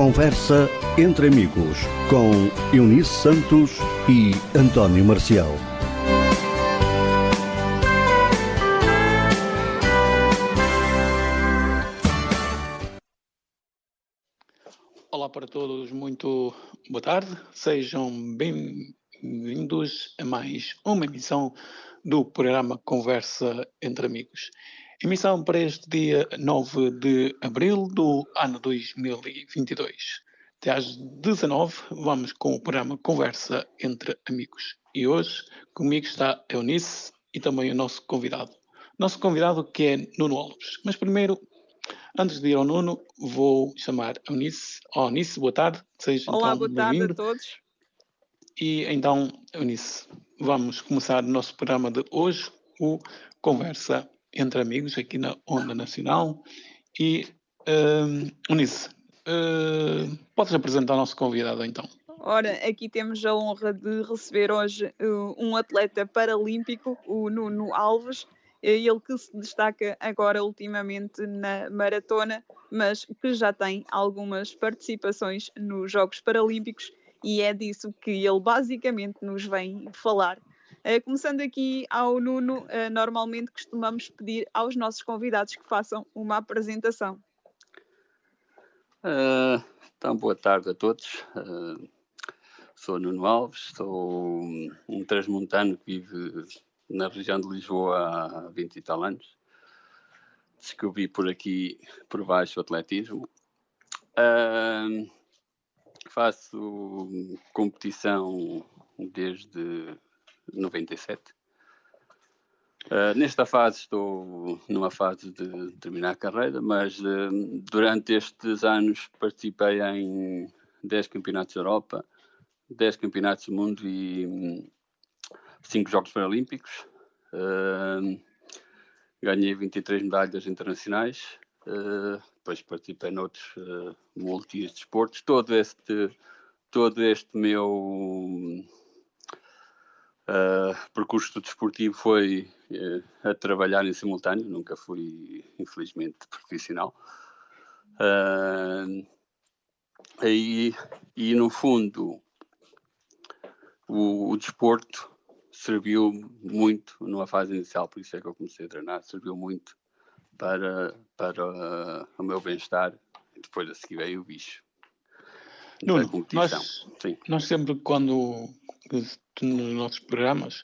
Conversa entre amigos com Eunice Santos e António Marcial. Olá para todos, muito boa tarde. Sejam bem-vindos a mais uma emissão do programa Conversa entre Amigos. Emissão para este dia 9 de abril do ano 2022. Até às 19 vamos com o programa Conversa entre Amigos. E hoje comigo está a Eunice e também o nosso convidado. Nosso convidado que é Nuno Alves. Mas primeiro, antes de ir ao Nuno, vou chamar a Eunice. Eunice, boa tarde. Seja Olá, então boa tarde bem-vindo. a todos. E então, Eunice, vamos começar o nosso programa de hoje, o Conversa entre Amigos, aqui na Onda Nacional. E, Eunice, podes apresentar o nosso convidado então? Ora, aqui temos a honra de receber hoje um atleta paralímpico, o Nuno Alves, ele que se destaca agora ultimamente na maratona, mas que já tem algumas participações nos Jogos Paralímpicos e é disso que ele basicamente nos vem falar. Começando aqui ao Nuno, normalmente costumamos pedir aos nossos convidados que façam uma apresentação. Então, boa tarde a todos. Sou Nuno Alves, sou um transmontano que vive na região de Lisboa há 20 e tal anos. Descobri por aqui, por baixo, o atletismo. Faço competição desde 97. Nesta fase estou numa fase de terminar a carreira, mas durante estes anos participei em 10 campeonatos da Europa, 10 campeonatos do mundo e 5 Jogos Paralímpicos. Ganhei 23 medalhas internacionais, depois participei noutros multi-desportos. Todo este meu percurso desportivo foi a trabalhar em simultâneo, nunca fui, infelizmente, profissional. E no fundo, o desporto serviu muito numa fase inicial, por isso é que eu comecei a treinar, serviu muito para o meu bem-estar, e depois a seguir veio o bicho. Nuno, nós sempre quando nos nossos programas,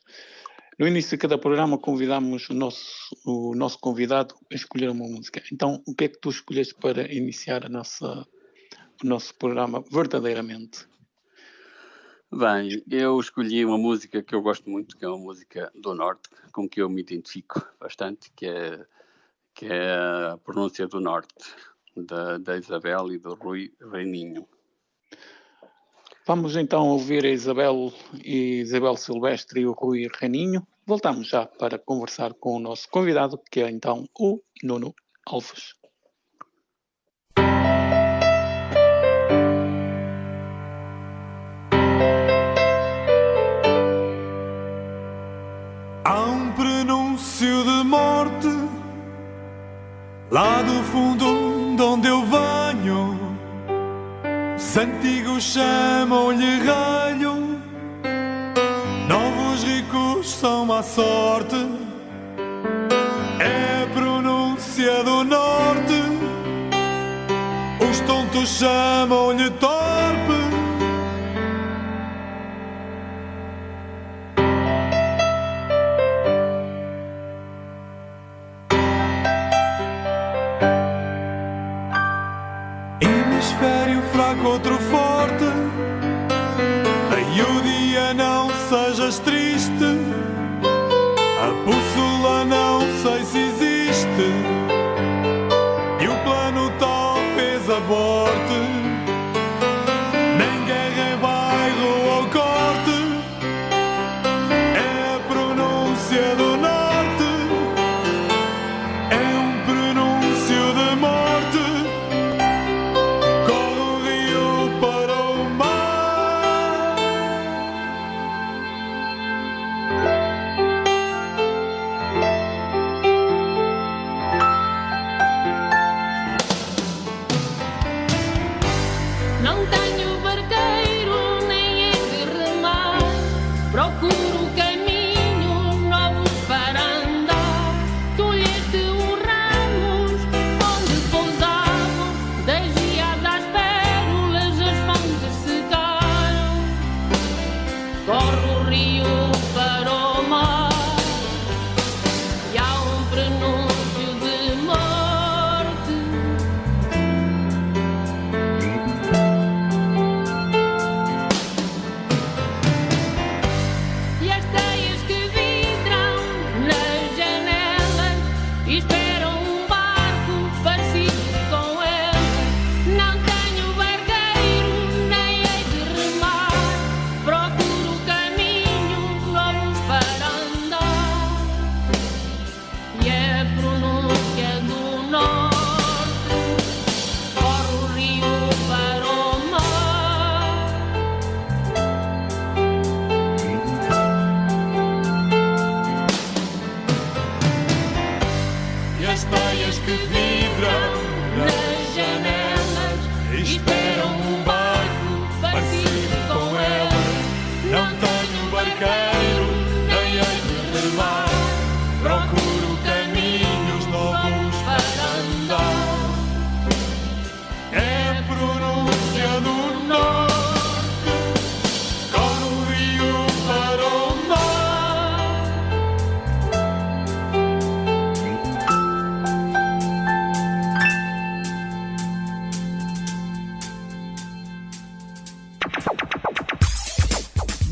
no início de cada programa convidamos o nosso convidado a escolher uma música. Então, o que é que tu escolheste para iniciar o nosso programa verdadeiramente? Bem, eu escolhi uma música que eu gosto muito, que é uma música do Norte, com que eu me identifico bastante, que é a Pronúncia do Norte, da Isabel e do Rui Reininho. Vamos então ouvir a Isabel Silvestre e o Rui Reininho. Voltamos já para conversar com o nosso convidado, que é então o Nuno Alves. Há um prenúncio de morte lá do fundo de onde eu venho. Os antigos chamam-lhe ralho, novos ricos são má sorte. É a pronúncia do norte, os tontos chamam-lhe torpe. Hemisfério fraco, outro forte. Aí o dia não sejas triste. A bússola não sei se existe e o plano talvez aborte. Nem guerra, bairro ou corte. É a pronúncia do norte, é um prenúncio de morte. Corre o rio e as teias que vibram nas janelas esperam um barco parecido com elas. Não tenho barqueiro, nem hei de ter mar. Procuro caminhos novos para andar. É a pronúncia do norte, corre o rio para o mar.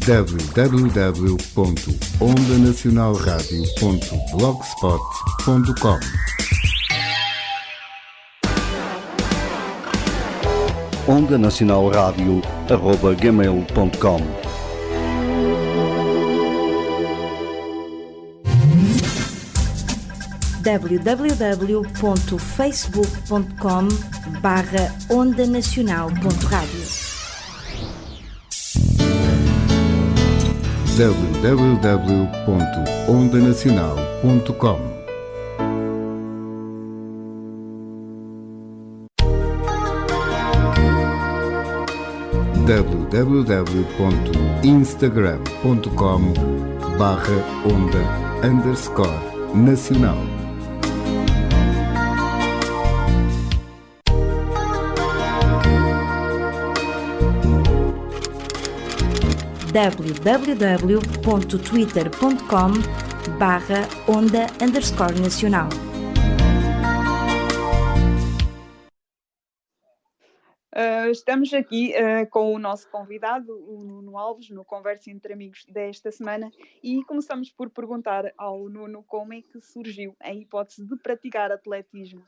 www.ondanacionalradio.blogspot.com Onda Nacional Rádio @gmail.com. www.facebook.com/ondanacional.radio www.ondanacional.com www.instagram.com/onda_nacional www.twitter.com/onda_nacional. Estamos aqui com o nosso convidado, o Nuno Alves, no Conversa Entre Amigos desta semana, e começamos por perguntar ao Nuno como é que surgiu a hipótese de praticar atletismo.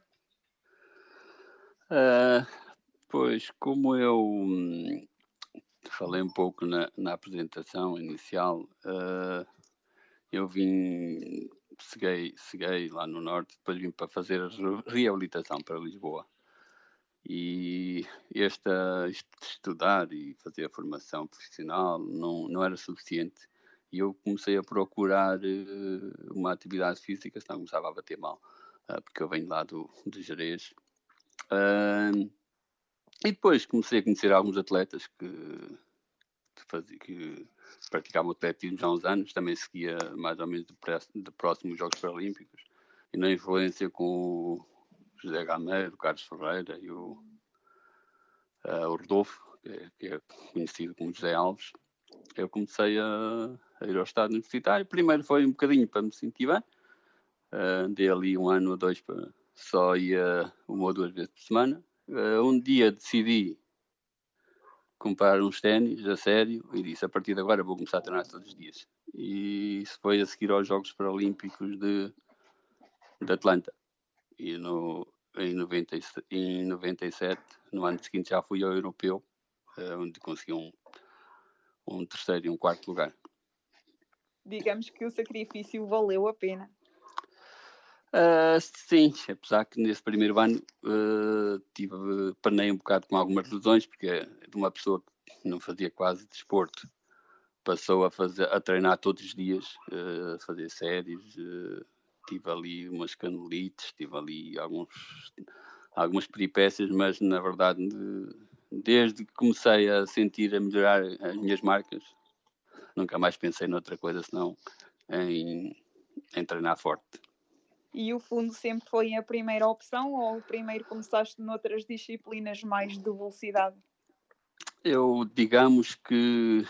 Pois, como eu falei um pouco na apresentação inicial, eu cheguei lá no Norte, depois vim para fazer a reabilitação para Lisboa. E estudar e fazer a formação profissional não era suficiente. E eu comecei a procurar uma atividade física, senão começava a bater mal, porque eu venho lá do Gerês. E depois comecei a conhecer alguns atletas que praticavam atletismo já há uns anos. Também seguia mais ou menos de próximo os Jogos Paralímpicos. E na influência com o José Gameiro, o Carlos Ferreira e o Rodolfo, que é conhecido como José Alves, eu comecei a ir ao estado universitário. Primeiro foi um bocadinho para me sentir bem. Andei ali 1 ano ou 2, só ia 1 ou 2 vezes por semana. Um dia decidi comprar uns ténis a sério e disse: a partir de agora vou começar a treinar todos os dias. E isso foi a seguir aos Jogos Paralímpicos de Atlanta. E em 97, no ano seguinte, já fui ao Europeu, onde consegui um terceiro e um quarto lugar. Digamos que o sacrifício valeu a pena. Sim, apesar que nesse primeiro ano panei um bocado com algumas lesões, porque de uma pessoa que não fazia quase desporto, passou a treinar todos os dias, a fazer séries, tive ali umas canelites, tive ali algumas peripécias, mas na verdade desde que comecei a sentir a melhorar as minhas marcas, nunca mais pensei noutra coisa senão em treinar forte. E o fundo sempre foi a primeira opção ou primeiro começaste noutras disciplinas mais de velocidade? Eu, digamos que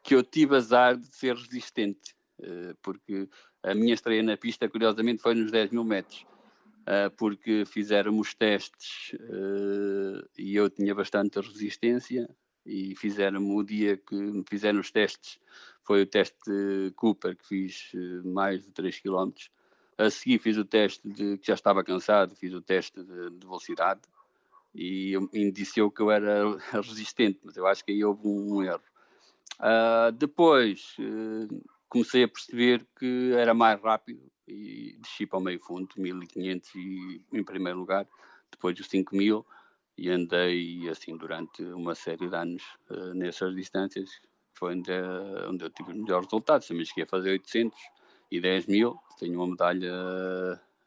eu tive azar de ser resistente, porque a minha estreia na pista, curiosamente, foi nos 10.000 metros, porque fizeram os testes e eu tinha bastante resistência, e fizeram o dia que me fizeram os testes, foi o teste de Cooper, que fiz mais de 3 km. A seguir fiz o teste que já estava cansado, fiz o teste de velocidade e indiciou que eu era resistente, mas eu acho que aí houve um erro. Depois comecei a perceber que era mais rápido e desci para o meio fundo, 1.500 em primeiro lugar, depois dos 5.000, e andei assim durante uma série de anos nessas distâncias. Foi onde eu tive os melhores resultados. Também cheguei a fazer 800 e 10.000, tenho uma medalha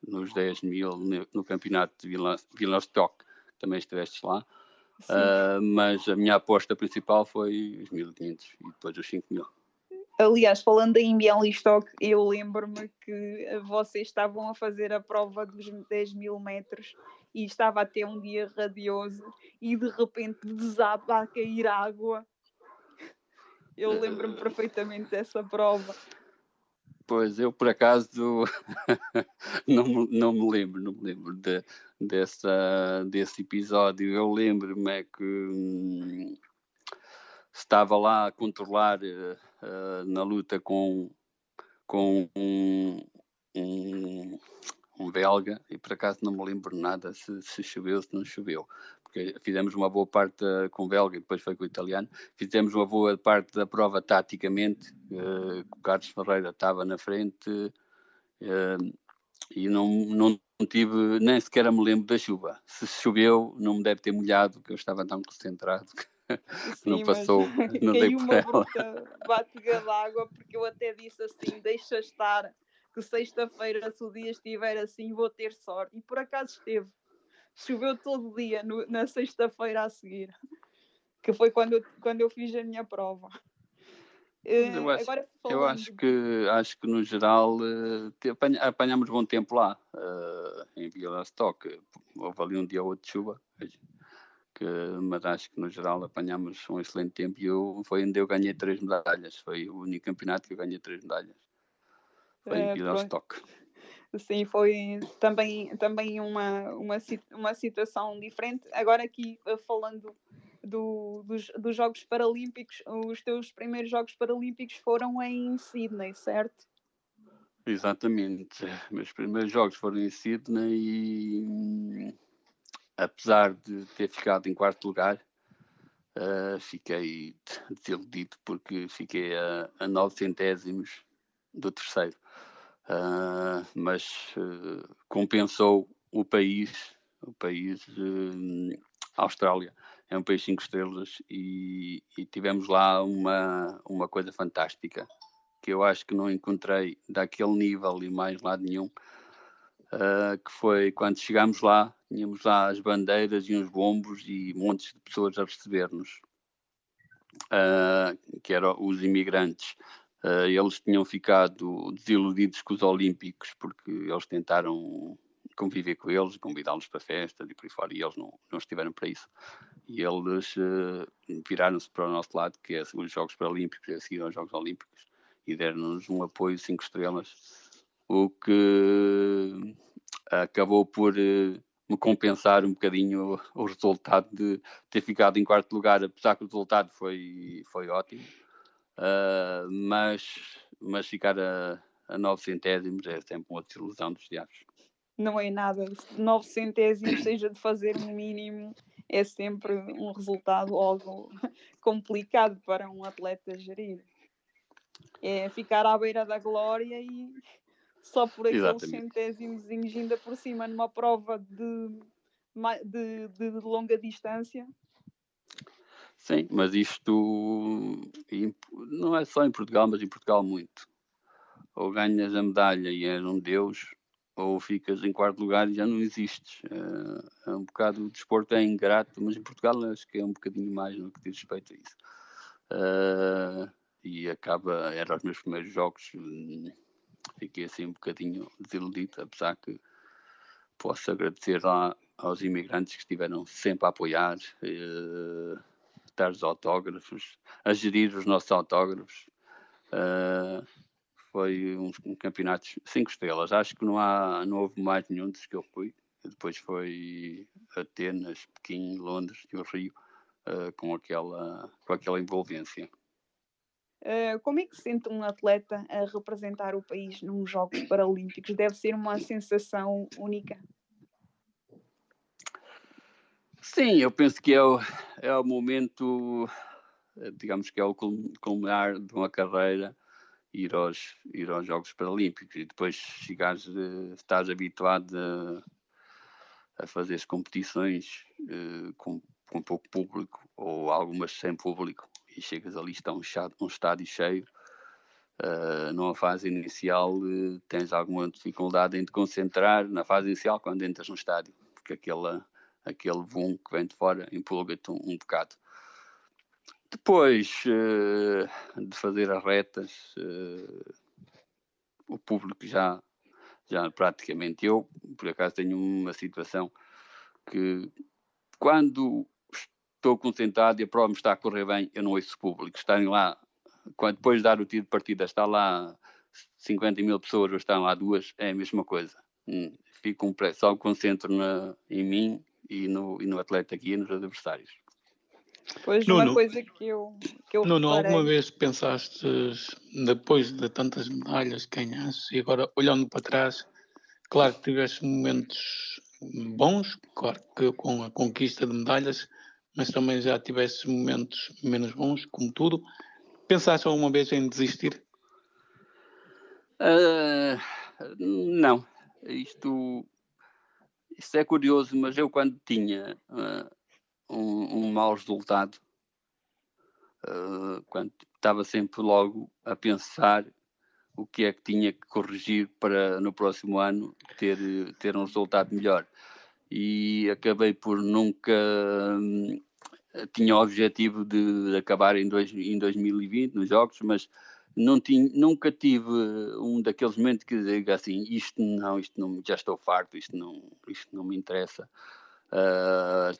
nos 10 mil no campeonato de Villanostoc, também estiveste lá. Mas a minha aposta principal foi os 1500 e depois os 5000. Aliás, falando em Bialystok, eu lembro-me que vocês estavam a fazer a prova dos 10 mil metros e estava a ter um dia radioso e de repente desaba a cair água. Eu lembro-me perfeitamente dessa prova. Pois, eu por acaso não me lembro desse episódio. Eu lembro-me é que estava lá a controlar na luta com um belga, e por acaso não me lembro nada se choveu, se não choveu, porque fizemos uma boa parte com o belga e depois foi com o italiano. Fizemos uma boa parte da prova taticamente, o Carlos Ferreira estava na frente, e não tive, nem sequer me lembro da chuva. Se choveu, não me deve ter molhado, porque eu estava tão concentrado que Sim, não passou, não dei caiu por uma ela. bruta batega d'água, porque eu até disse assim, deixa estar, que sexta-feira, se o dia estiver assim, vou ter sorte. E por acaso esteve. Choveu todo o dia na sexta-feira a seguir, que foi quando eu fiz a minha prova. Agora Eu acho que no geral apanhamos bom tempo lá, em Bialystok. Houve ali um dia ou outro de chuva, mas acho que no geral apanhamos um excelente tempo, e foi onde eu ganhei 3 medalhas. Foi o único campeonato que eu ganhei 3 medalhas. Foi em Bialystok. Sim, foi também uma situação diferente. Agora aqui falando dos Jogos Paralímpicos, os teus primeiros Jogos Paralímpicos foram em Sydney, certo? Exatamente. Meus primeiros jogos foram em Sydney e, apesar de ter ficado em quarto lugar, fiquei desiludido, porque fiquei a 9 centésimos do terceiro. Mas compensou o país, Austrália. É um país 5 estrelas e tivemos lá uma coisa fantástica, que eu acho que não encontrei daquele nível e mais lado nenhum, que foi quando chegámos lá, tínhamos lá as bandeiras e uns bombos e montes de pessoas a receber-nos, que eram os imigrantes. Eles tinham ficado desiludidos com os olímpicos, porque eles tentaram conviver com eles, convidá-los para festas e por aí fora, e eles não estiveram para isso. E eles viraram-se para o nosso lado, que é os Jogos Paralímpicos, a seguir aos Jogos Olímpicos, e deram-nos um apoio 5 estrelas, o que acabou por me compensar um bocadinho o resultado de ter ficado em quarto lugar, apesar que o resultado foi ótimo. Mas ficar a 9 centésimos é sempre uma desilusão dos diabos. Não é nada. 9 centésimos, seja de fazer um mínimo, é sempre um resultado algo complicado para um atleta gerir. É ficar à beira da glória e só por aqueles centésimos ainda por cima numa prova de longa distância. Sim, mas isto não é só em Portugal, mas em Portugal muito. Ou ganhas a medalha e és um deus, ou ficas em quarto lugar e já não existes. É um bocado, o desporto é ingrato, mas em Portugal acho que é um bocadinho mais no que diz respeito a isso. E eram os meus primeiros jogos, fiquei assim um bocadinho desiludido, apesar que posso agradecer lá aos imigrantes que estiveram sempre a apoiar, dar os autógrafos, a gerir os nossos autógrafos. Foi um campeonato 5 estrelas. Acho que não houve mais nenhum dos que eu fui. Depois foi Atenas, Pequim, Londres e o Rio, com aquela envolvência. Como é que se sente um atleta a representar o país nos Jogos Paralímpicos? Deve ser uma sensação única. Sim, eu penso que é o momento, digamos que é o culminar de uma carreira, ir aos Jogos Paralímpicos, e depois estás habituado a fazer as competições com pouco público, ou algumas sem público, e chegas ali, está um estádio cheio, Numa fase inicial tens alguma dificuldade em te concentrar na fase inicial quando entras no estádio, porque aquele boom que vem de fora empolga-te um bocado. Depois de fazer as retas, o público já praticamente, eu por acaso tenho uma situação que quando estou concentrado e a prova me está a correr bem, eu não ouço o público. Estarem lá, depois de dar o tiro de partida, está lá 50 mil pessoas ou estão lá 2, é a mesma coisa. Fico só concentro em mim e no atleta aqui e nos adversários. Pois Nuno, uma coisa que eu Nuno, reparei... alguma vez pensaste, depois de tantas medalhas que ganhaste, e agora olhando para trás, claro que tiveste momentos bons, claro que com a conquista de medalhas, mas também já tiveste momentos menos bons, como tudo. Pensaste alguma vez em desistir? Não. Isto é curioso, mas eu quando tinha um mau resultado, quando estava sempre logo a pensar o que é que tinha que corrigir para no próximo ano ter um resultado melhor. E acabei por nunca... tinha o objetivo de acabar em 2020 nos Jogos, mas nunca tive um daqueles momentos que diga assim, isto não, já estou farto, isto não me interessa.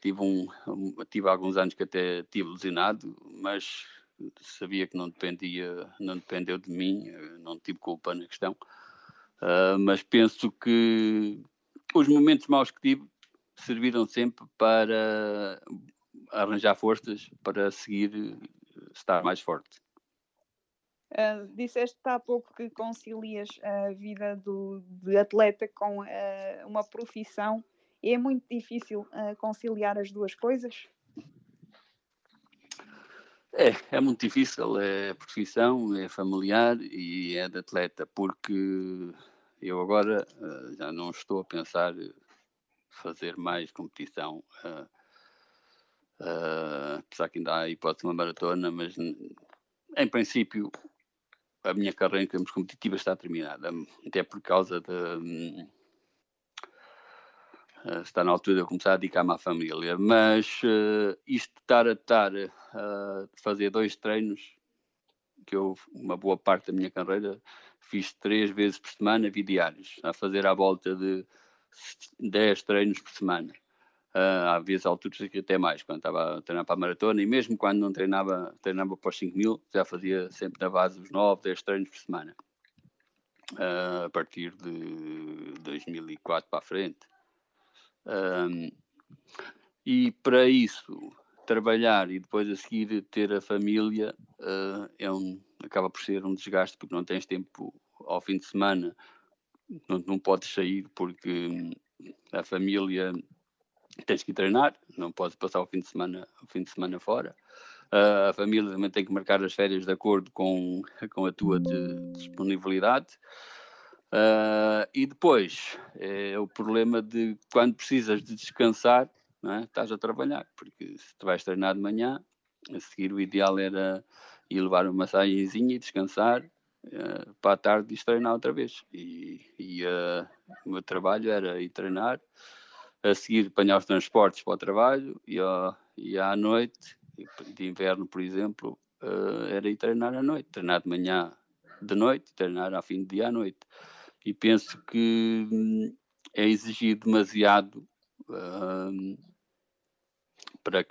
Tive alguns anos que até tive lesionado, mas sabia que não dependeu de mim, não tive culpa na questão. Mas penso que os momentos maus que tive serviram sempre para arranjar forças para seguir, estar mais forte. Disseste há pouco que concilias a vida de atleta com uma profissão. É muito difícil conciliar as duas coisas? É muito difícil, é profissão, é familiar e é de atleta, porque eu agora já não estou a pensar fazer mais competição, apesar que ainda há a hipótese de uma maratona, mas em princípio a minha carreira em termos competitiva está terminada, até por causa de está na altura de eu começar a dedicar-me à família, mas isto estar a fazer 2 treinos, que eu, uma boa parte da minha carreira, fiz 3 vezes por semana, diários, a fazer à volta de 10 treinos por semana. Há vezes alturas que até mais, quando estava a treinar para a maratona, e mesmo quando não treinava para os 5.000, já fazia sempre na base dos 9, 10 treinos por semana. A partir de 2004 para a frente. E para isso, trabalhar e depois a seguir ter a família acaba por ser um desgaste, porque não tens tempo ao fim de semana, não podes sair porque a família tens que ir treinar, não podes passar o fim de semana fora. A família também tem que marcar as férias de acordo com a tua disponibilidade. E depois é o problema de quando precisas de descansar, não é? Estás a trabalhar, porque se tu vais treinar de manhã, a seguir o ideal era ir levar uma massagenzinha e descansar, para a tarde e treinar outra vez. E o meu trabalho era ir treinar, a seguir apanhar os transportes para o trabalho e à noite, de inverno por exemplo, era ir treinar à noite, treinar de manhã de noite, treinar ao fim do dia à noite. E penso que é exigir demasiado para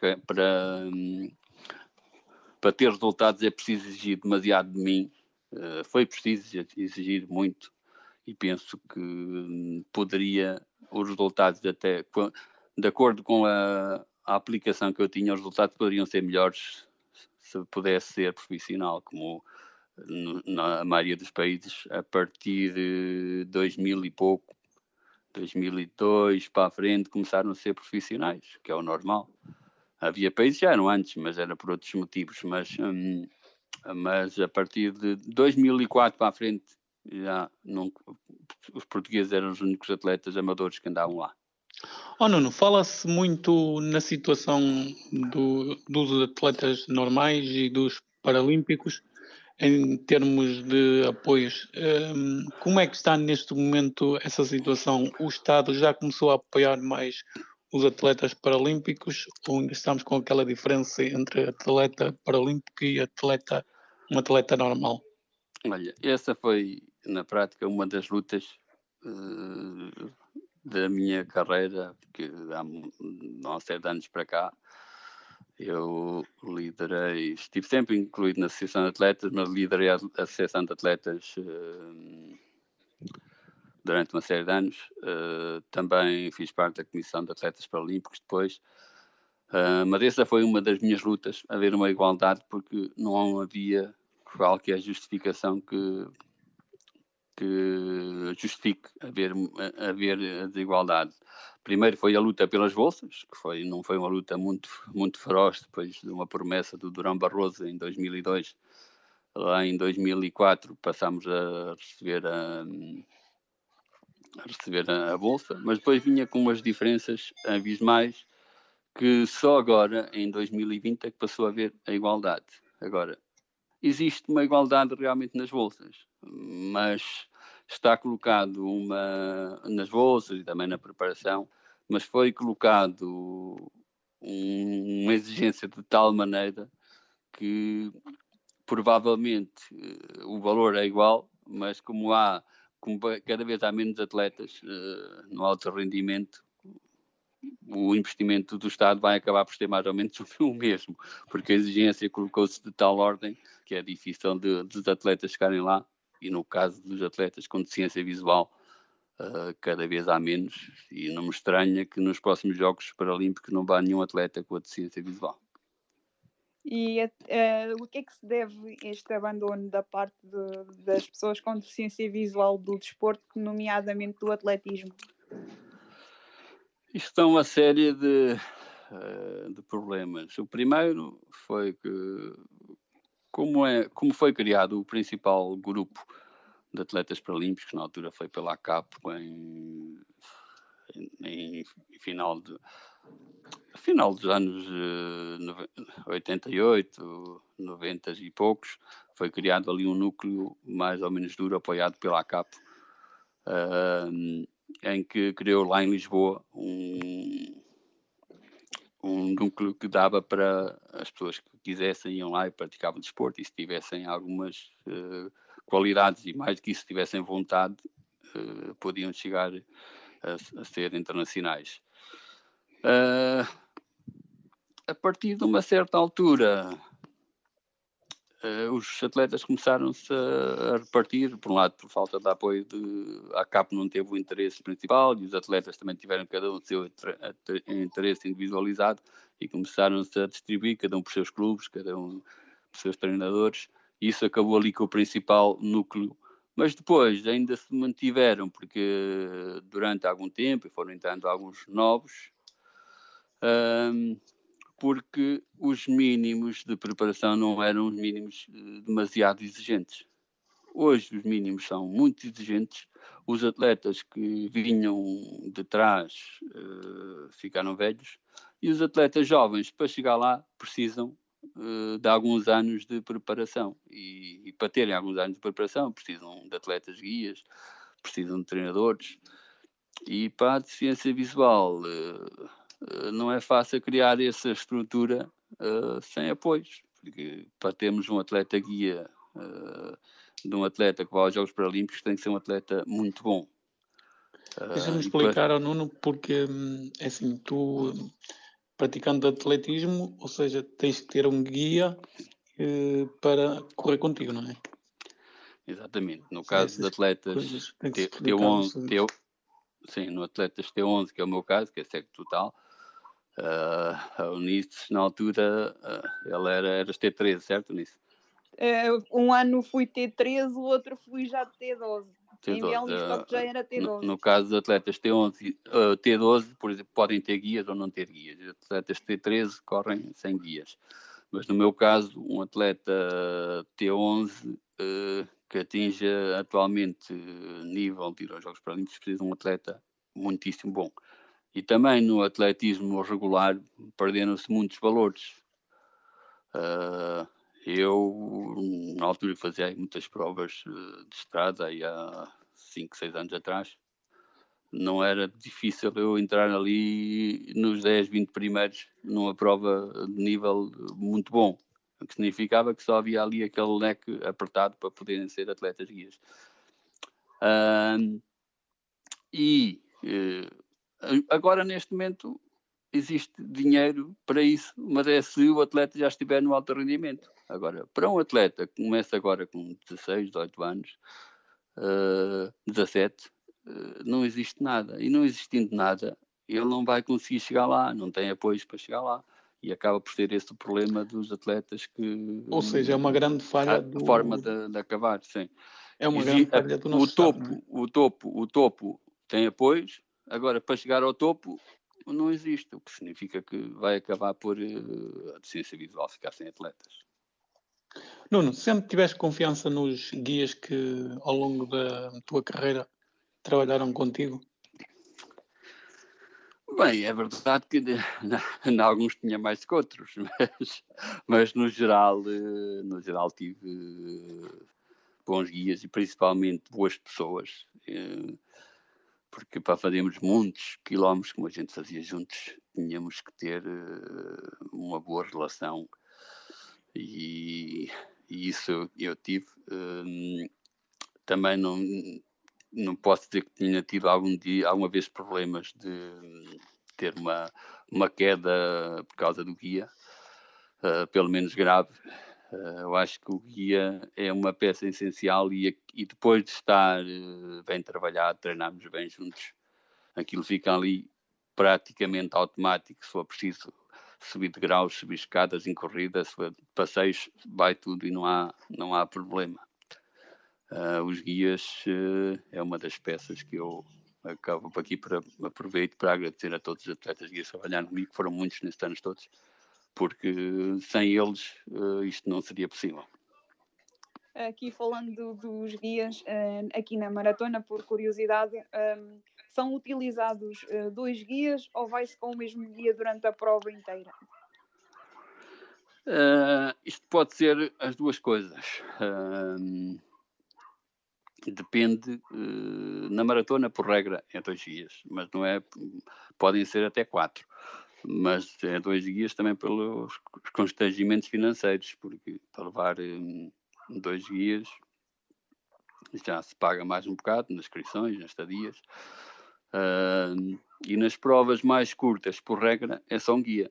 ter resultados, é preciso exigir demasiado de mim. Foi preciso exigir muito e penso que os resultados até, de acordo com a aplicação que eu tinha, os resultados poderiam ser melhores se pudesse ser profissional, como na maioria dos países, a partir de 2000 e pouco, 2002 para a frente, começaram a ser profissionais, que é o normal. Havia países que já eram antes, mas era por outros motivos, mas a partir de 2004 para a frente, já os portugueses eram os únicos atletas amadores que andavam lá. Nuno, fala-se muito na situação dos atletas normais e dos paralímpicos. em termos de apoios. Como é que está neste momento essa situação? O Estado já começou a apoiar mais os atletas paralímpicos ou ainda estamos com aquela diferença entre atleta paralímpico e um atleta normal? Olha, essa foi, na prática, uma das lutas da minha carreira, porque há uma série de anos para cá, eu liderei, estive sempre incluído na Associação de Atletas, mas liderei a Associação de Atletas durante uma série de anos. Também fiz parte da Comissão de Atletas Paralímpicos depois. Mas essa foi uma das minhas lutas, haver uma igualdade, porque não havia qualquer justificação que justifique haver a desigualdade. Primeiro foi a luta pelas bolsas, que não foi uma luta muito feroz, depois de uma promessa do Durão Barroso em 2002. Lá em 2004 passámos a receber a bolsa, mas depois vinha com umas diferenças abismais que só agora, em 2020, é que passou a haver a igualdade. Agora, existe uma igualdade realmente nas bolsas, mas está colocado nas bolsas e também na preparação, mas foi colocado uma exigência de tal maneira que provavelmente o valor é igual, mas como cada vez há menos atletas no alto rendimento, o investimento do Estado vai acabar por ser mais ou menos o mesmo, porque a exigência colocou-se de tal ordem que é difícil dos atletas chegarem lá, e no caso dos atletas com deficiência visual, cada vez há menos, e não me estranha que nos próximos Jogos Paralímpicos não vá nenhum atleta com a deficiência visual. E o que é que se deve este abandono da parte das pessoas com deficiência visual do desporto, nomeadamente do atletismo? Isto é uma série de problemas. O primeiro foi que, como foi criado o principal grupo de atletas paralímpicos, que na altura foi pela ACAP, em final dos anos 88, 90 e poucos, foi criado ali um núcleo mais ou menos duro, apoiado pela ACAP, em que criou lá em Lisboa um núcleo que dava para as pessoas que quisessem iam lá e praticavam desporto, e se tivessem algumas qualidades e mais do que isso, tivessem vontade, podiam chegar a ser internacionais. A partir de uma certa altura, os atletas começaram-se a repartir, por um lado por falta de apoio, a CAP não teve o interesse principal, e os atletas também tiveram cada um o seu interesse individualizado, e começaram-se a distribuir, cada um por seus clubes, cada um por seus treinadores, e isso acabou ali com o principal núcleo. Mas depois ainda se mantiveram, porque durante algum tempo, e foram entrando alguns novos, porque os mínimos de preparação não eram os mínimos demasiado exigentes. Hoje os mínimos são muito exigentes, os atletas que vinham de trás ficaram velhos, e os atletas jovens, para chegar lá, precisam de alguns anos de preparação, e para terem alguns anos de preparação precisam de atletas guias, precisam de treinadores, e para a deficiência visual não é fácil criar essa estrutura sem apoios, porque para termos um atleta guia de um atleta que vai aos Jogos Paralímpicos tem que ser um atleta muito bom. Deixa-me explicar ao Nuno, porque é assim, tu praticando atletismo, ou seja, tens que ter um guia para correr contigo, não é? Exatamente. No caso de atletas T11, sim, no atletas T11, que é o meu caso, que é cego total, a Eunice, na altura, ela era T13, certo, Eunice? Um ano fui T13, o outro fui já T12. Em Bielefeld já era T12. No caso dos atletas T11, T12, por exemplo, podem ter guias ou não ter guias. Os atletas T13 correm sem guias. Mas no meu caso, um atleta T11 que atinja atualmente nível de ir aos Jogos Paralímpicos precisa de um atleta muitíssimo bom. E também no atletismo regular perderam-se muitos valores. Eu, na altura, fazia aí muitas provas de estrada, aí há 5, 6 anos atrás. Não era difícil eu entrar ali nos 10, 20 primeiros numa prova de nível muito bom, o que significava que só havia ali aquele leque apertado para poderem ser atletas guias. Agora, neste momento, existe dinheiro para isso, mas é se o atleta já estiver no alto rendimento. Agora, para um atleta que começa agora com 16, 18 anos, 17, não existe nada. E não existindo nada, ele não vai conseguir chegar lá, não tem apoios para chegar lá. E acaba por ser esse o problema dos atletas que... Ou seja, é uma grande falha a forma de acabar, sim. É uma grande falha do nosso Estado, não é? O topo tem apoios, agora para chegar ao topo não existe, o que significa que vai acabar por a deficiência visual ficar sem atletas. Nuno, sempre tiveste confiança nos guias que ao longo da tua carreira trabalharam contigo? Bem, é verdade que em alguns tinha mais que outros, mas no geral tive bons guias e principalmente boas pessoas, porque para fazermos muitos quilómetros, como a gente fazia juntos, tínhamos que ter uma boa relação e isso eu tive. Também não posso dizer que tinha tido alguma vez problemas de ter uma queda por causa do guia, pelo menos grave. Eu acho que o guia é uma peça essencial e depois de estar bem trabalhado, treinarmos bem juntos, aquilo fica ali praticamente automático. Se for preciso subir de graus, subir escadas em corrida, se for passeios, vai tudo e não há problema. Os guias é uma das peças que eu acabo aqui aproveito para agradecer a todos os atletas guias que trabalharam comigo, que foram muitos nestes anos todos, porque sem eles isto não seria possível. Aqui falando dos guias, aqui na maratona, por curiosidade, são utilizados 2 guias ou vai-se com o mesmo guia durante a prova inteira? Isto pode ser as duas coisas. Depende, na maratona, por regra, é 2 guias, mas não é, podem ser até 4. Mas é 2 guias também pelos constrangimentos financeiros, porque para levar 2 guias já se paga mais um bocado nas inscrições, nas estadias. E nas provas mais curtas, por regra, é só um guia.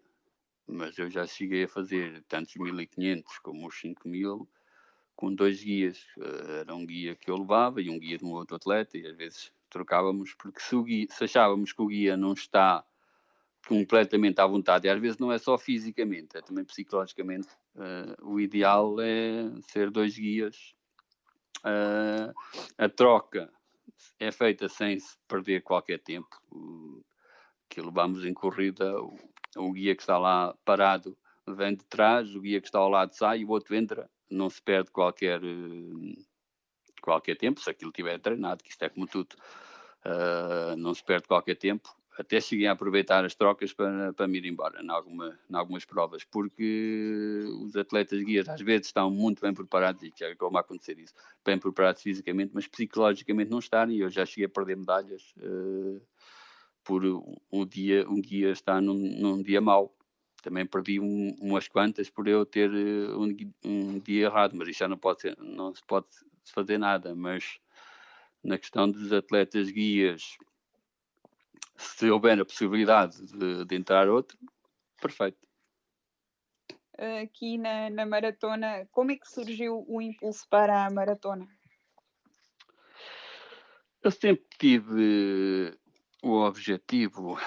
Mas eu já cheguei a fazer tantos 1500 como os 5000 com 2 guias. Era um guia que eu levava e um guia de um outro atleta, e às vezes trocávamos, porque se achávamos que o guia não está completamente à vontade, e às vezes não é só fisicamente, é também psicologicamente, o ideal é ser 2 guias. A troca é feita sem se perder qualquer tempo. Que levamos em corrida, o guia que está lá parado vem de trás, o guia que está ao lado sai e o outro entra, não se perde qualquer tempo, se aquilo estiver treinado, que isto é como tudo, não se perde qualquer tempo. Até cheguei a aproveitar as trocas para me ir embora em algumas provas, porque os atletas guias às vezes estão muito bem preparados, e já acabou a acontecer isso, bem preparados fisicamente, mas psicologicamente não estão, e eu já cheguei a perder medalhas por um guia estar num dia mau. Também perdi umas quantas por eu ter um dia errado, mas isso já não se pode fazer nada. Mas na questão dos atletas guias, se houver a possibilidade de entrar outro, perfeito. Aqui na maratona, como é que surgiu o impulso para a maratona? Eu sempre tive o objetivo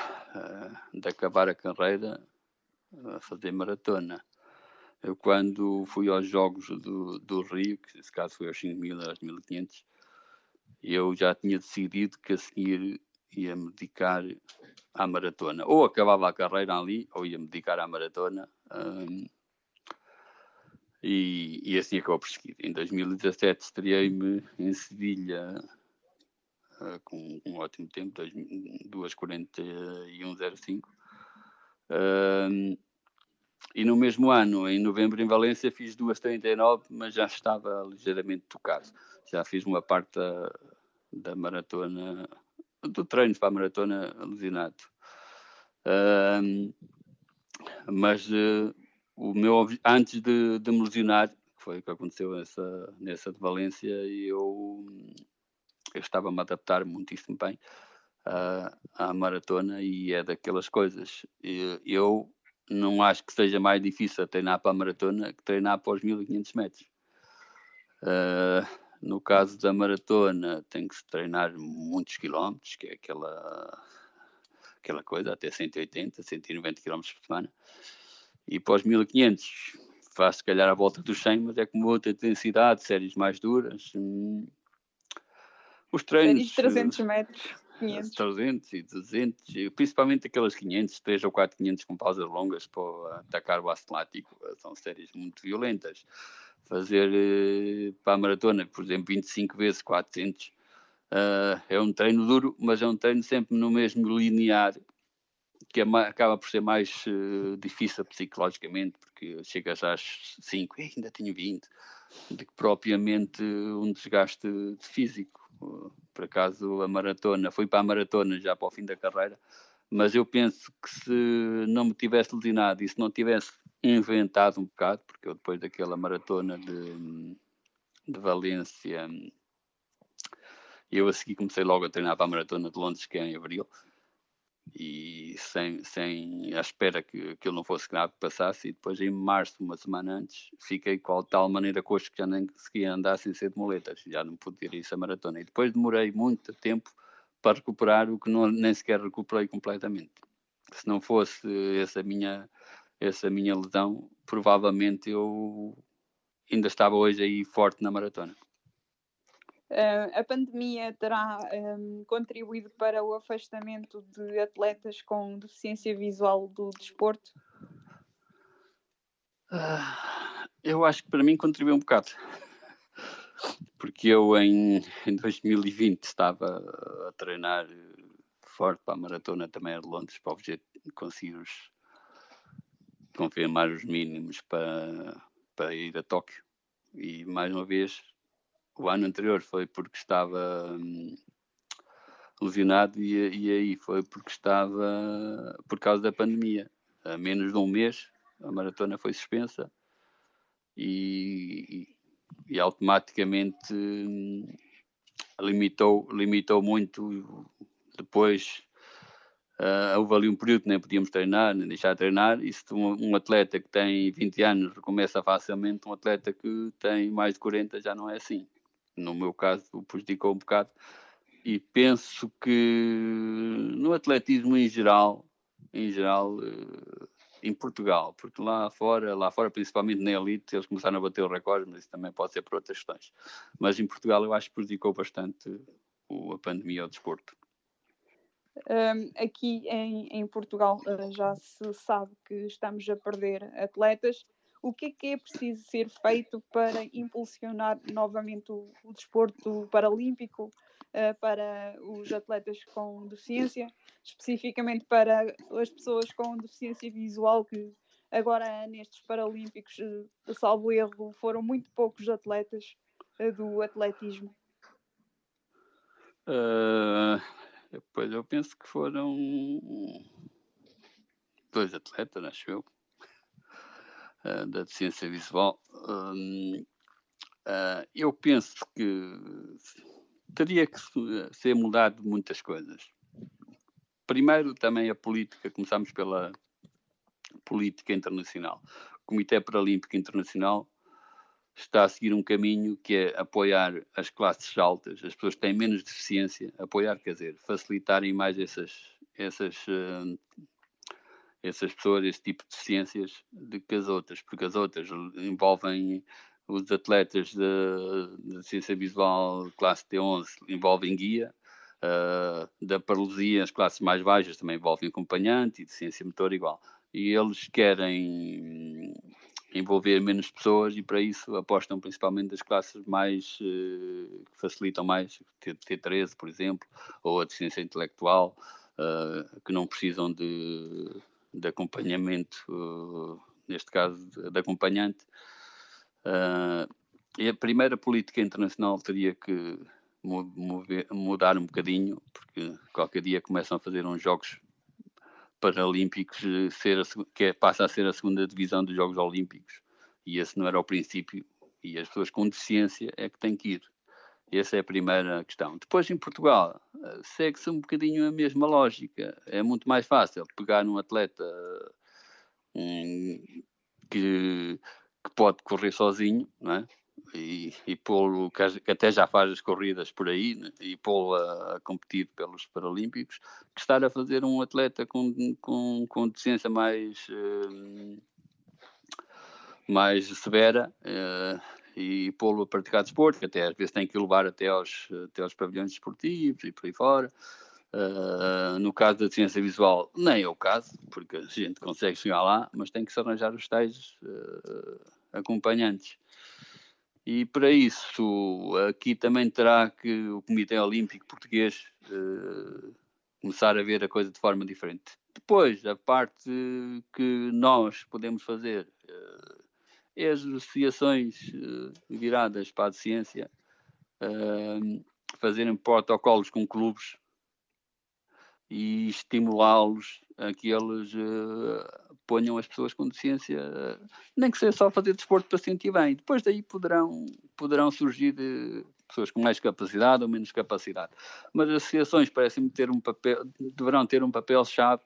de acabar a carreira a fazer maratona. Eu, quando fui aos Jogos do Rio, que nesse caso foi aos 5.000, aos 1.500, eu já tinha decidido que a seguir ia me dedicar à maratona. Ou acabava a carreira ali, ou ia me dedicar à maratona. E assim acabou por seguir. Em 2017 estreiei-me em Sevilha com um ótimo tempo, 2:41:05. E no mesmo ano, em novembro, em Valência, fiz 2:39, mas já estava ligeiramente tocado. Já fiz uma parte da maratona, do treino para a maratona lesionado. Mas antes de me lesionar, que foi o que aconteceu nessa de Valência, eu estava-me a adaptar muitíssimo bem à maratona, e é daquelas coisas. Eu não acho que seja mais difícil treinar para a maratona que treinar para os 1500 metros. No caso da maratona, tem que se treinar muitos quilómetros, que é aquela coisa, até 180, 190 quilómetros por semana. E para os 1500, faz se calhar a volta dos 100, mas é com outra intensidade, séries mais duras. Os treinos... Séries de 300 metros, 500. 300 e 200, e principalmente aquelas 500, 3 ou 4 500 com pausas longas para atacar o ácido lático, são séries muito violentas. Fazer para a maratona, por exemplo, 25 vezes 400, é um treino duro, mas é um treino sempre no mesmo linear, que acaba por ser mais difícil psicologicamente, porque chegas às 5 e ainda tenho 20, do que propriamente um desgaste físico. Por acaso fui para a maratona já para o fim da carreira, mas eu penso que se não me tivesse lesionado e se não tivesse inventado um bocado, porque eu depois daquela maratona de Valência, eu a seguir comecei logo a treinar para a maratona de Londres, que é em abril, e sem à espera que aquilo não fosse grave, que passasse, e depois em março, uma semana antes, fiquei com tal maneira coxo que já nem conseguia andar sem ser de muletas, já não pude ir a essa maratona, e depois demorei muito tempo para recuperar o que nem sequer recuperei completamente. Se não fosse essa minha lesão, provavelmente eu ainda estava hoje aí forte na maratona. A pandemia terá contribuído para o afastamento de atletas com deficiência visual do desporto? Eu acho que para mim contribuiu um bocado, porque eu em 2020 estava a treinar forte para a maratona também de Londres, para o objeto de conseguir confirmar os mínimos para ir a Tóquio, e mais uma vez o ano anterior foi porque estava lesionado, e aí foi porque estava por causa da pandemia. A menos de um mês a maratona foi suspensa, e automaticamente limitou muito. Depois houve ali um período que nem podíamos treinar, nem deixar de treinar, e se um atleta que tem 20 anos recomeça facilmente, um atleta que tem mais de 40 já não é assim. No meu caso, prejudicou um bocado, e penso que no atletismo em geral, em Portugal, porque lá fora, principalmente na elite, eles começaram a bater o recorde, mas isso também pode ser por outras questões. Mas em Portugal eu acho que prejudicou bastante a pandemia ao desporto. Aqui em Portugal já se sabe que estamos a perder atletas. O que é preciso ser feito para impulsionar novamente o desporto paralímpico para os atletas com deficiência, especificamente para as pessoas com deficiência visual, que agora nestes Paralímpicos, salvo erro, foram muito poucos atletas do atletismo? Pois eu penso que foram 2 atletas, acho eu, da deficiência visual. Eu penso que teria que ser mudado muitas coisas. Primeiro, também a política. Começamos pela política internacional. O Comitê Paralímpico Internacional está a seguir um caminho que é apoiar as classes altas, as pessoas que têm menos deficiência, quer dizer, facilitarem mais essas pessoas, esse tipo de deficiências, do que as outras, porque as outras envolvem os atletas de deficiência visual classe T11, envolvem guia, da paralisia, as classes mais baixas também envolvem acompanhante, e deficiência motora igual. E eles querem envolver menos pessoas, e para isso apostam principalmente das classes mais que facilitam mais, T13, por exemplo, ou a deficiência intelectual, que não precisam de acompanhamento neste caso de acompanhante. E a primeira política internacional teria que mudar um bocadinho, porque qualquer dia começam a fazer uns Jogos Paralímpicos, passa a ser a segunda divisão dos Jogos Olímpicos, e esse não era o princípio, e as pessoas com deficiência é que têm que ir. Essa é a primeira questão. Depois, em Portugal, segue-se um bocadinho a mesma lógica. É muito mais fácil pegar num atleta que pode correr sozinho, não é? E pô-lo, que até já faz as corridas por aí, né? E pô-lo a competir pelos Paralímpicos, que estar a fazer um atleta com deficiência mais severa, e pô-lo a praticar desporto, que até às vezes tem que levar até aos pavilhões desportivos e por aí fora. No caso da deficiência visual, nem é o caso, porque a gente consegue chegar lá, mas tem que se arranjar os tais acompanhantes. E para isso, aqui também terá que o Comitê Olímpico Português começar a ver a coisa de forma diferente. Depois, a parte que nós podemos fazer é as associações viradas para a ciência fazerem protocolos com clubes e estimulá-los a que eles ponham as pessoas com deficiência, nem que seja só fazer desporto para se sentir bem. Depois daí poderão surgir pessoas com mais capacidade ou menos capacidade. Mas as associações parecem deverão ter um papel-chave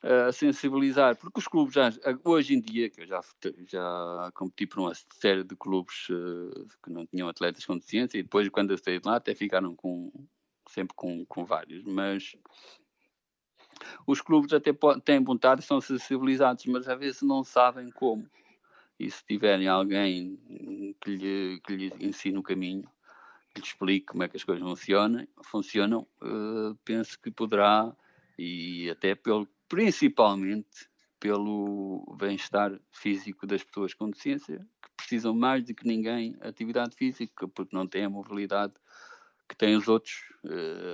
a sensibilizar, porque os clubes hoje em dia, que eu já competi por uma série de clubes que não tinham atletas com deficiência, e depois quando eu saí de lá até ficaram sempre com vários, mas os clubes até têm vontade, são sensibilizados, mas às vezes não sabem como. E se tiverem alguém que lhe ensine o caminho, que lhe explique como é que as coisas funcionam, penso que poderá, e até principalmente pelo bem-estar físico das pessoas com deficiência, que precisam mais do que ninguém de atividade física, porque não têm a mobilidade que têm os outros.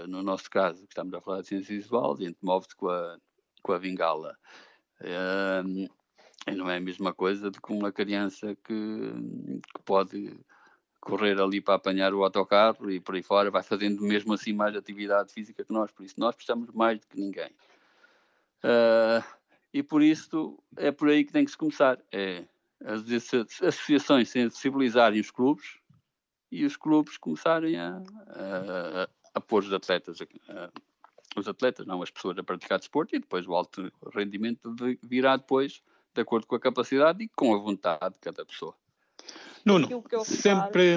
No nosso caso, que estamos a falar de ciência visual, a gente move-se com a bengala. E não é a mesma coisa do que uma criança que pode correr ali para apanhar o autocarro e por aí fora, vai fazendo mesmo assim mais atividade física que nós. Por isso, nós precisamos mais do que ninguém. E por isso, é por aí que tem que se começar. As associações sensibilizarem os clubes, e os clubes começarem a pôr os atletas, as pessoas a praticar desporto, e depois o alto rendimento virá depois de acordo com a capacidade e com a vontade de cada pessoa. Nuno, sempre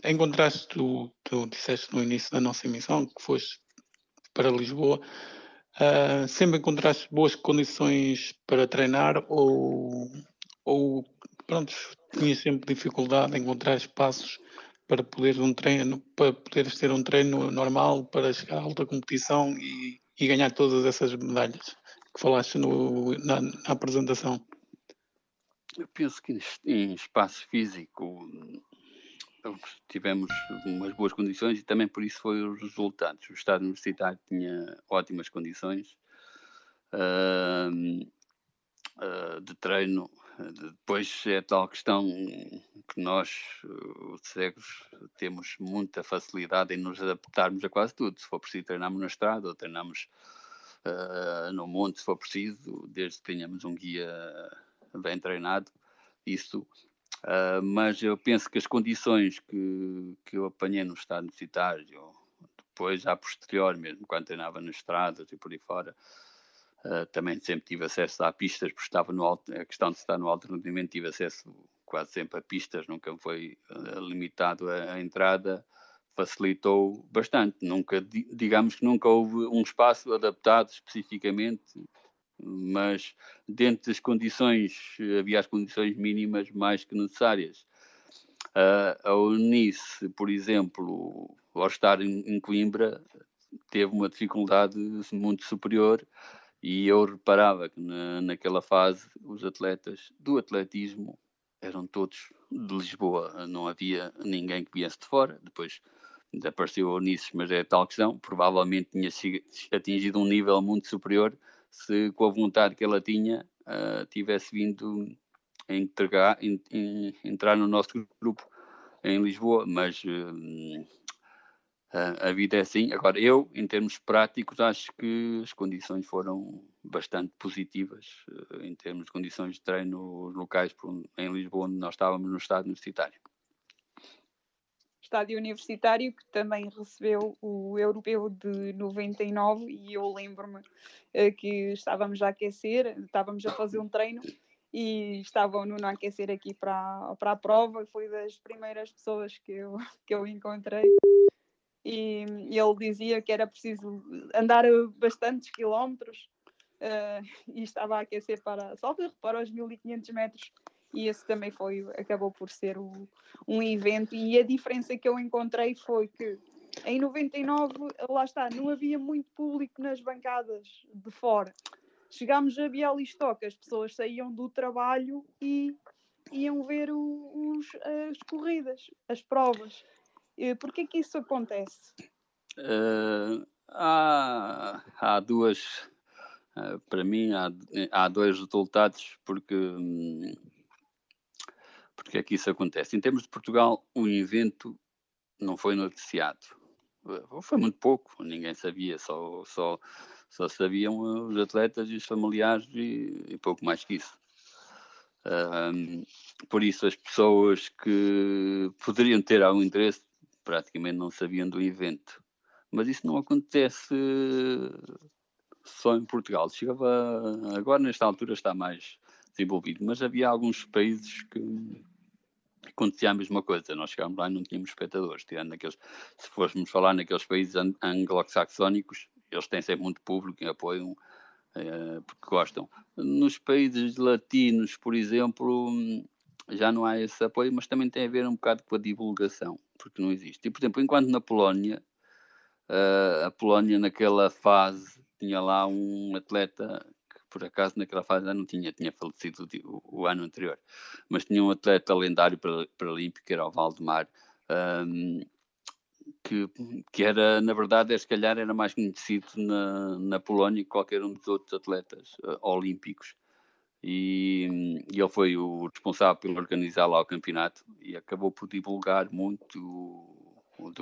encontraste, tu disseste no início da nossa emissão que foste para Lisboa, sempre encontraste boas condições para treinar ou pronto, tinhas sempre dificuldade em encontrar espaços para poderes ter um treino normal para chegar à alta competição e ganhar todas essas medalhas que falaste na apresentação? Eu penso que em espaço físico tivemos umas boas condições e também por isso foi os resultados. O Estado Universitário tinha ótimas condições de treino. Depois é tal questão que nós, os cegos, temos muita facilidade em nos adaptarmos a quase tudo. Se for preciso, treinamos na estrada ou treinamos no monte, se for preciso, desde que tenhamos um guia bem treinado. Isso. Mas eu penso que as condições que eu apanhei no Estado Universitário, depois, a posterior mesmo, quando treinava nas estradas e por aí fora, também sempre tive acesso a pistas, porque a questão de estar no alto rendimento, tive acesso quase sempre a pistas, nunca foi limitado a entrada, facilitou bastante. Digamos que nunca houve um espaço adaptado especificamente, mas dentro das condições, havia as condições mínimas mais que necessárias. A Unice, por exemplo, ao estar em Coimbra, teve uma dificuldade muito superior, e eu reparava que naquela fase os atletas do atletismo eram todos de Lisboa, não havia ninguém que viesse de fora. Depois desapareceu a Unice, mas é tal questão, provavelmente tinha atingido um nível muito superior se com a vontade que ela tinha tivesse vindo a entrar no nosso grupo em Lisboa, mas a vida é assim. Agora, eu, em termos práticos, acho que as condições foram bastante positivas, em termos de condições de treino locais em Lisboa, onde nós estávamos no estádio universitário. Estádio universitário que também recebeu o Europeu de 99 e eu lembro-me que estávamos a aquecer, estávamos a fazer um treino e estava o Nuno a aquecer aqui para a prova, foi das primeiras pessoas que eu encontrei e ele dizia que era preciso andar bastantes quilómetros e estava a aquecer para os 1500 metros. E esse também acabou por ser um evento. E a diferença que eu encontrei foi que em 99, lá está, não havia muito público nas bancadas de fora. Chegámos a Bialystok, as pessoas saíam do trabalho e iam ver as corridas, as provas. Porquê que isso acontece? Há duas... para mim, há dois resultados, porque é que isso acontece. Em termos de Portugal, o evento não foi noticiado. Foi muito pouco, ninguém sabia, só sabiam os atletas e os familiares e pouco mais que isso. Por isso, as pessoas que poderiam ter algum interesse praticamente não sabiam do evento. Mas isso não acontece só em Portugal. Agora, nesta altura, está mais desenvolvido, mas havia alguns países que acontecia a mesma coisa. Nós chegámos lá e não tínhamos espectadores, se fôssemos falar naqueles países anglo-saxónicos, eles têm sempre muito público e apoiam porque gostam. Nos países latinos, por exemplo, já não há esse apoio, mas também tem a ver um bocado com a divulgação, porque não existe. E, por exemplo, enquanto na Polónia, a Polónia naquela fase tinha lá um atleta que por acaso naquela fase já não tinha falecido o ano anterior, mas tinha um atleta lendário paralímpico, que era o Valdemar, que era, na verdade, se calhar era mais conhecido na Polónia que qualquer um dos outros atletas olímpicos. E ele foi o responsável por organizar lá o campeonato e acabou por divulgava muito o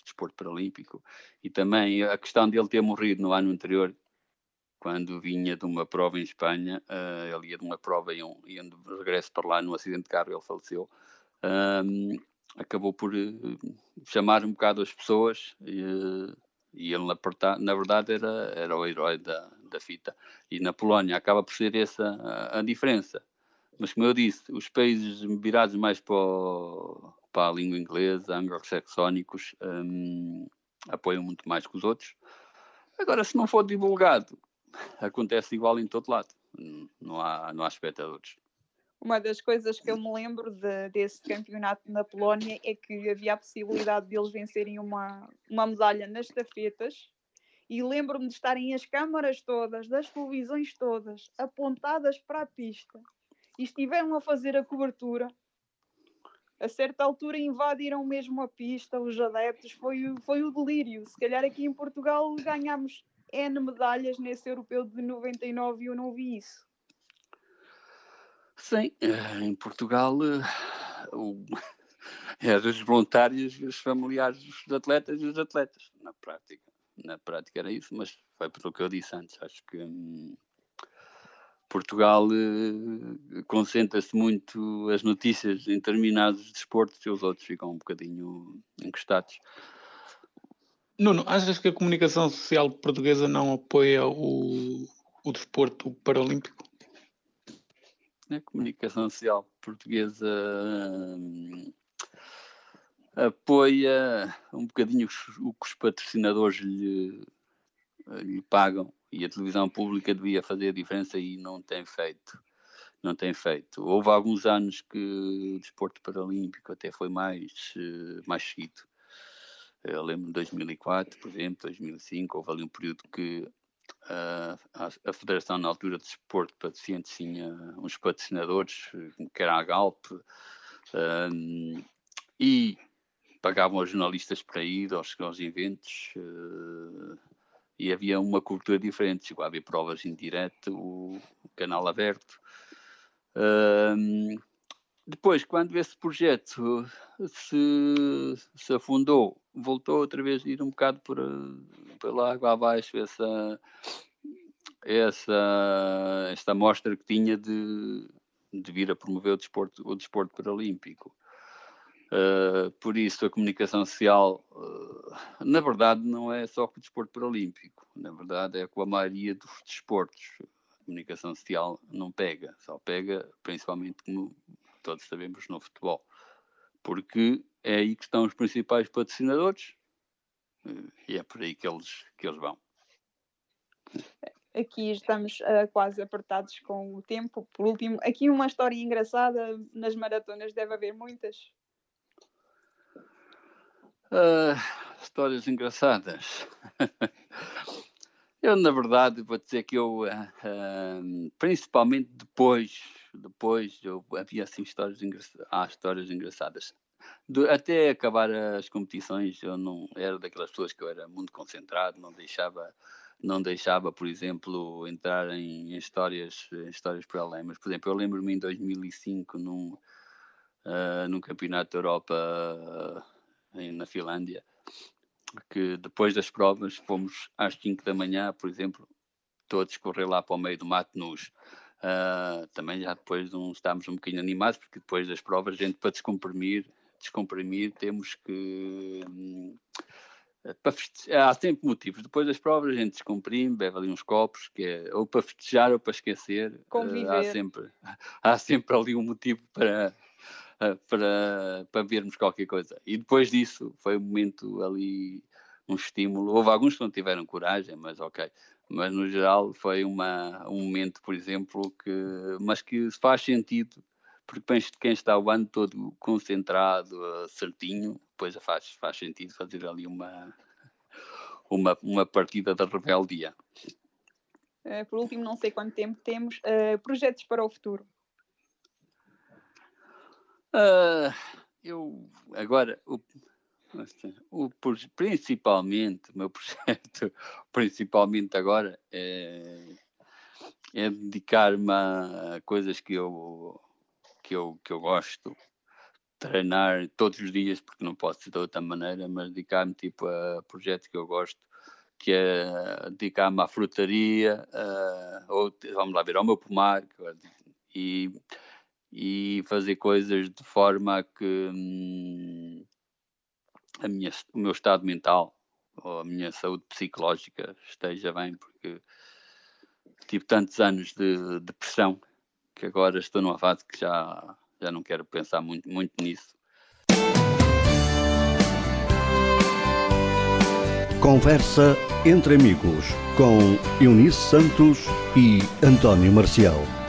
desporto paralímpico. E também a questão dele ter morrido no ano anterior, quando vinha de uma prova em Espanha, ele ia de uma prova e de regresso para lá, num acidente de carro, ele faleceu. Acabou por chamar um bocado as pessoas e ele, na verdade, era o herói da fita. E na Polónia acaba por ser essa a diferença. Mas, como eu disse, os países virados mais para a língua inglesa, anglo-saxónicos, apoiam muito mais que os outros. Agora, se não for divulgado, acontece igual em todo lado. Não há espectadores. Uma das coisas que eu me lembro desse campeonato na Polónia é que havia a possibilidade de eles vencerem uma medalha nas estafetas e lembro-me de estarem as câmaras todas, das televisões todas, apontadas para a pista e estiveram a fazer a cobertura. A certa altura invadiram mesmo a pista, os adeptos, foi o delírio. Se calhar aqui em Portugal ganhámos N medalhas nesse europeu de 99 e eu não vi isso. Sim, em Portugal eram os voluntários, os familiares dos atletas e os atletas, na prática era isso, mas foi pelo que eu disse antes, acho que Portugal concentra-se muito as notícias em determinados desportos e os outros ficam um bocadinho encostados. Nuno, achas que a comunicação social portuguesa não apoia o desporto paralímpico? A comunicação social portuguesa apoia um bocadinho o que os patrocinadores lhe pagam e a televisão pública devia fazer a diferença e não tem feito. Houve alguns anos que o desporto paralímpico até foi mais seguido. Eu lembro de 2004, por exemplo, 2005, houve ali um período que a Federação, na altura de Desporto para Deficientes, tinha uns patrocinadores, que era a Galp, e pagavam aos jornalistas para ir aos eventos, e havia uma cobertura diferente. Chegou a haver provas em direto, canal aberto. Depois, quando esse projeto se afundou, voltou outra vez a ir um bocado pela água abaixo esta mostra que tinha de vir a promover o desporto paralímpico. Por isso, a comunicação social, na verdade, não é só com o desporto paralímpico. Na verdade, é com a maioria dos desportos. A comunicação social não pega. Só pega, principalmente, como todos sabemos, no futebol. Porque é aí que estão os principais patrocinadores e é por aí que eles vão. Aqui estamos quase apertados com o tempo. Por último, aqui uma história engraçada. Nas maratonas deve haver muitas. Histórias engraçadas. Eu, na verdade, vou dizer que eu, principalmente depois havia assim histórias engraçadas. Até acabar as competições, eu não era daquelas pessoas que eu era muito concentrado, não deixava, por exemplo, entrar em histórias para além. Mas, por exemplo, eu lembro-me em 2005 num Campeonato da Europa na Finlândia, que depois das provas fomos às 5 da manhã, por exemplo, todos correr lá para o meio do mato nus. Também já depois estávamos um bocadinho animados, porque depois das provas, gente, para descomprimir temos que... há sempre motivos. Depois das provas a gente descomprime, bebe ali uns copos, que é ou para festejar ou para esquecer. Há sempre ali um motivo para vermos qualquer coisa. E depois disso foi um momento ali, um estímulo. Houve alguns que não tiveram coragem, mas ok. Mas no geral foi um momento, por exemplo, que faz sentido, porque quem está o ano todo concentrado, certinho, depois faz sentido fazer ali uma partida da rebeldia. Por último, não sei quanto tempo temos, projetos para o futuro. Eu agora principalmente o meu projeto principalmente agora é dedicar-me a coisas que eu gosto, treinar todos os dias, porque não posso ser de outra maneira, mas dedicar-me tipo a projetos que eu gosto, que é dedicar-me à frutaria, ou vamos lá ver, ao meu pomar, e fazer coisas de forma a que o meu estado mental ou a minha saúde psicológica esteja bem, porque tive tantos anos de depressão que agora estou numa fase que já não quero pensar muito nisso. Conversa entre amigos com Eunice Santos e António Marcial.